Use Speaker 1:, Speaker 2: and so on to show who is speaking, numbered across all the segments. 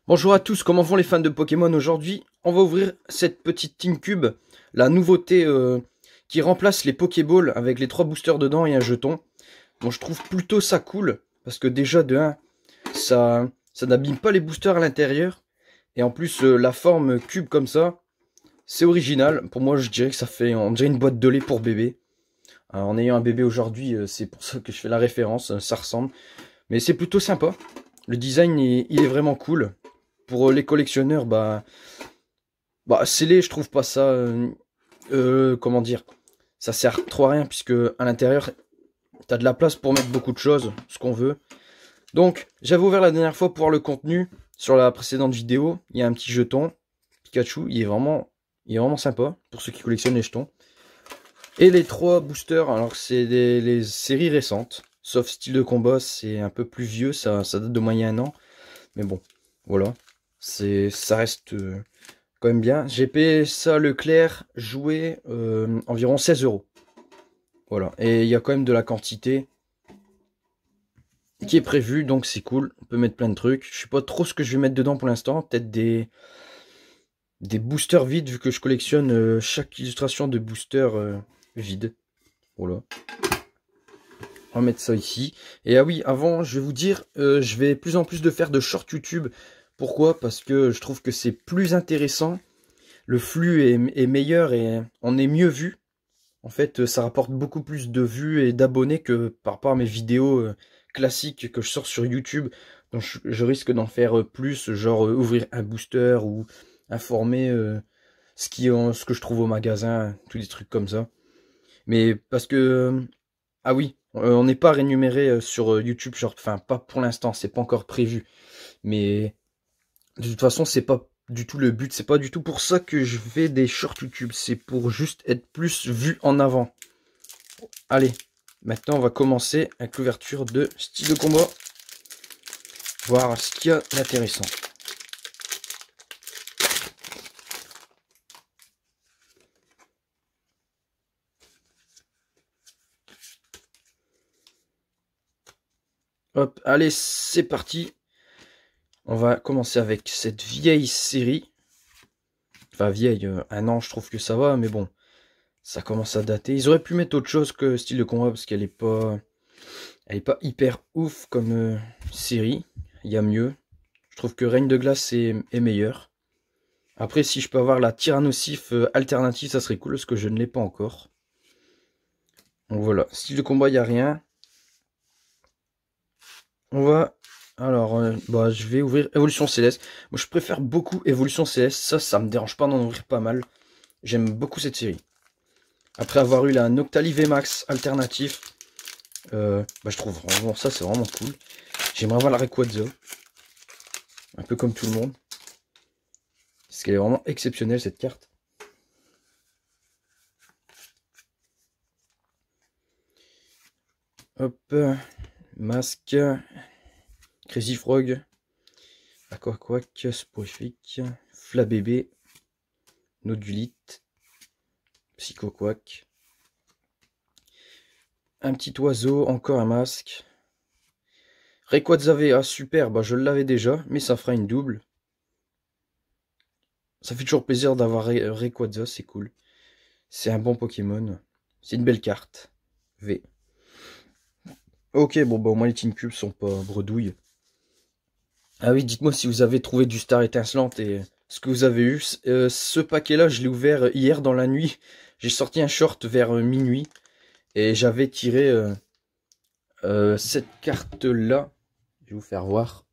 Speaker 1: Bonjour à tous, comment vont les fans de Pokémon? Aujourd'hui, on va ouvrir cette petite Tin Cube, la nouveauté qui remplace les Pokéballs avec les 3 boosters dedans et un jeton. Bon, je trouve plutôt ça cool, parce que déjà de 1, ça n'abîme pas les boosters à l'intérieur. Et en plus, la forme cube comme ça, c'est original. Pour moi, je dirais que ça fait, on dirait une boîte de lait pour bébé. En ayant un bébé aujourd'hui, c'est pour ça que je fais la référence, ça ressemble. Mais c'est plutôt sympa. Le design, il est vraiment cool. Pour les collectionneurs, scellé, je trouve pas ça, comment dire, ça sert trop à rien, puisque à l'intérieur, t'as de la place pour mettre beaucoup de choses, ce qu'on veut. Donc, j'avais ouvert la dernière fois pour voir le contenu, sur la précédente vidéo, il y a un petit jeton, Pikachu, il est vraiment sympa, pour ceux qui collectionnent les jetons. Et les 3 boosters, alors c'est les séries récentes, sauf style de combat, c'est un peu plus vieux, ça date de moyen un an, mais bon, voilà, ça reste quand même bien. J'ai payé ça Leclerc, joué environ 16 €. Voilà, et il y a quand même de la quantité qui est prévue, donc c'est cool. On peut mettre plein de trucs. Je sais pas trop ce que je vais mettre dedans pour l'instant. Peut-être des boosters vides, vu que je collectionne chaque illustration de booster vide. Voilà. On va mettre ça ici. Et ah oui, avant, je vais vous dire, je vais plus en plus de faire de short YouTube. Pourquoi? Parce que je trouve que c'est plus intéressant. Le flux est meilleur et on est mieux vu. En fait, ça rapporte beaucoup plus de vues et d'abonnés que par rapport à mes vidéos classiques que je sors sur YouTube. Donc je risque d'en faire plus, genre ouvrir un booster ou informer ce que je trouve au magasin, tous des trucs comme ça. Mais parce que, ah oui, on n'est pas rémunéré sur YouTube Short, enfin pas pour l'instant, c'est pas encore prévu. Mais de toute façon, c'est pas du tout le but, c'est pas du tout pour ça que je fais des shorts YouTube, c'est pour juste être plus vu en avant. Allez, maintenant on va commencer avec l'ouverture de style de combat. Voir ce qu'il y a d'intéressant. Hop, allez, c'est parti. On va commencer avec cette vieille série. Enfin vieille, un an je trouve que ça va, mais bon, ça commence à dater. Ils auraient pu mettre autre chose que style de combat parce qu'elle est pas hyper ouf comme série. Il y a mieux. Je trouve que Règne de Glace est meilleur. Après, si je peux avoir la Tyrannosif alternative, ça serait cool, parce que je ne l'ai pas encore. Donc voilà, style de combat, il n'y a rien. On va... Alors, je vais ouvrir Évolution Céleste. Moi, je préfère beaucoup Évolution Céleste. Ça me dérange pas d'en ouvrir pas mal. J'aime beaucoup cette série. Après avoir eu la Noctali VMAX alternatif, je trouve vraiment ça, c'est vraiment cool. J'aimerais avoir la Rayquaza. Un peu comme tout le monde. Parce qu'elle est vraiment exceptionnelle, cette carte. Hop, masque, Crazy Frog, Aquaquack, Sporifique, Flabébé, Nodulite, Psychoquack, un petit oiseau, encore un masque, Rayquaza VA, super, je l'avais déjà, mais ça fera une double. Ça fait toujours plaisir d'avoir Rayquaza, c'est cool. C'est un bon Pokémon, c'est une belle carte. V. Ok, au moins les Team Cubes sont pas bredouilles. Ah oui, dites-moi si vous avez trouvé du Star étincelante et ce que vous avez eu. Ce paquet-là, je l'ai ouvert hier dans la nuit. J'ai sorti un short vers minuit et j'avais tiré cette carte-là. Je vais vous faire voir.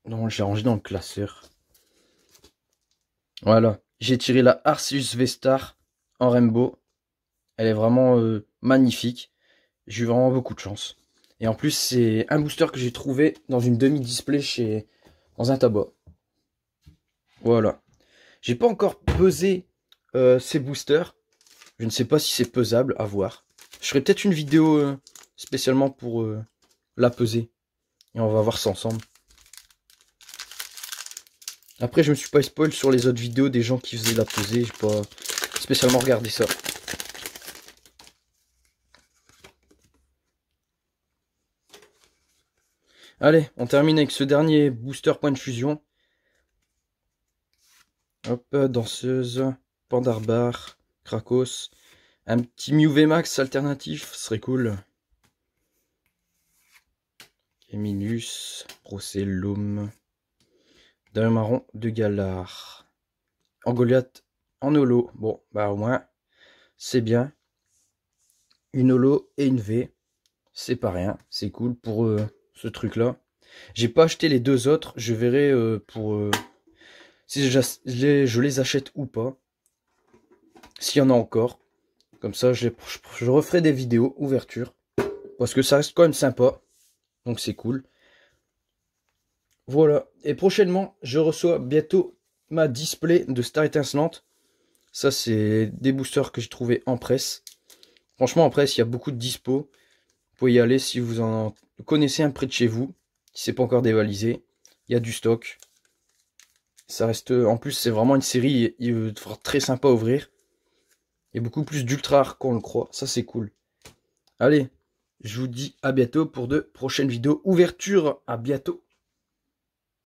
Speaker 1: Non, j'ai rangé dans le classeur. Voilà, j'ai tiré la Arceus V-Star en Rainbow. Elle est vraiment magnifique. J'ai eu vraiment beaucoup de chance. Et en plus, c'est un booster que j'ai trouvé dans une demi-display dans un tabac. Voilà. J'ai pas encore pesé ces boosters. Je ne sais pas si c'est pesable, à voir. Je ferai peut-être une vidéo spécialement pour la peser. Et on va voir ça ensemble. Après, je me suis pas spoil sur les autres vidéos des gens qui faisaient la pesée. J'ai pas spécialement regardé ça. Allez, on termine avec ce dernier booster point de fusion. Hop, danseuse, Pandarbar, Krakos. Un petit Mew VMAX alternatif, ce serait cool. Eminus, Procellum. D'un marron de Galar. En Goliath, en holo. Bon, bah au moins, c'est bien. Une holo et une V. C'est pas rien, c'est cool pour ce truc-là. J'ai pas acheté les deux autres, je verrai pour si je les achète ou pas. S'il y en a encore. Comme ça, je referai des vidéos ouverture. Parce que ça reste quand même sympa. Donc c'est cool. Voilà. Et prochainement, je reçois bientôt ma display de Star Étincelante. Ça, c'est des boosters que j'ai trouvé en presse. Franchement, en presse, il y a beaucoup de dispo. Vous pouvez y aller si vous en connaissez un près de chez vous. Si c'est pas encore dévalisé. Il y a du stock. Ça reste. En plus, c'est vraiment une série très sympa à ouvrir. Il y a beaucoup plus d'ultra rares qu'on le croit. Ça, c'est cool. Allez, je vous dis à bientôt pour de prochaines vidéos ouverture. À bientôt.